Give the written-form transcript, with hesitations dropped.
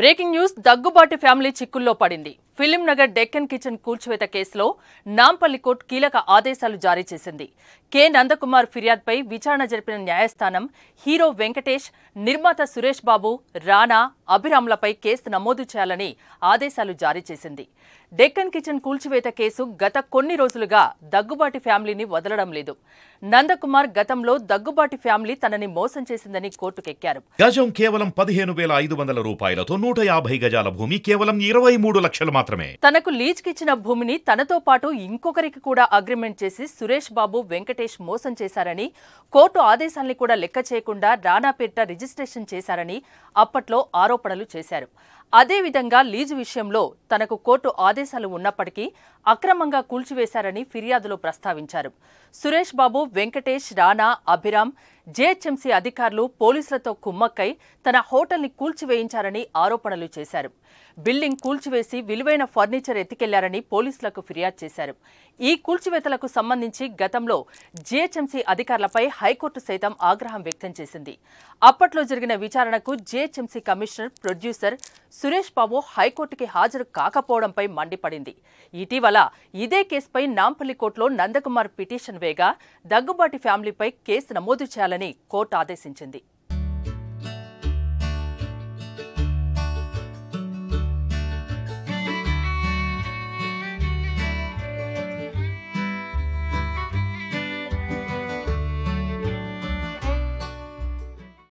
Breaking news Daggubati family చిక్కుల్లో పడింది. Film Nagar Deccan kitchen కూల్చివేత కేసులో నాంపల్లి కోర్టు కీలక ఆదేశాలు జారీ చేసింది. కె నందకుమార్ ఫిర్యాదుపై విచారణ జరిపిన న్యాయస్థానం హీరో వెంకటేష్, నిర్మాత సురేష్ బాబు, రానా, అభిరామ్లపై కేసు నమోదు చేయాలని ఆదేశాలు జారీ చేసింది. డెక్కన్ కిచెన్ కూల్చివేత కేసు గత కొన్ని రోజులుగా దగ్గుబాటి ఫ్యామిలీని వదలడం లేదు. నందకుమార్ గతంలో దగ్గుబాటి ఫ్యామిలీ తనని మోసం చేసిందని కోర్టుకెక్కారు. గజం కేవలం 15,500 రూపాయలతో 150 గజాల భూమి కేవలం 23 లక్షలు మాత్రమే. తనకు లీజ్కిచ్చిన భూమిని తనతో పాటు ఇంకొకరికి కూడా అగ్రిమెంట్ చేసి సురేష్ బాబు, వెంకటేష్ మోసం చేశారని, కోర్టు ఆదేశాల్ని కూడా లెక్క చేయకుండా రానా పేరిట రిజిస్ట్రేషన్ చేశారని అప్పట్లో ఆరోపణలు చేశారు. అదేవిధంగా లీజు విషయంలో తనకు కోర్టు ఆదేశాలు ఉన్నప్పటికీ అక్రమంగా కూల్చివేశారని ఫిర్యాదులో ప్రస్తావించారు. సురేష్ బాబు, వెంకటేష్, రానా, అభిరామ్, జేహెచ్ఎంసీ అధికారులు పోలీసులతో కుమ్మక్కై తన హోటల్ని కూల్చివేయించారని ఆరోపణలు చేశారు. బిల్డింగ్ కూల్చివేసి విలువైన ఫర్నిచర్ ఎత్తికెళ్లారని పోలీసులకు ఫిర్యాదు చేశారు. ఈ కూల్చివేతలకు సంబంధించి గతంలో జేహెచ్ఎంసీ అధికారులపై హైకోర్టు సైతం ఆగ్రహం వ్యక్తం చేసింది. అప్పట్లో జరిగిన విచారణకు GHMC commissioner, producer Suresh Babu హైకోర్టుకి హాజరు కాకపోవడంపై మండిపడింది. ఇటీవల ఇదే కేసుపై నాంపల్లి కోర్టులో నందకుమార్ పిటిషన్ వేగా దగ్గుబాటి ఫ్యామిలీపై కేసు నమోదు చేయాలని కోర్టు ఆదేశించింది.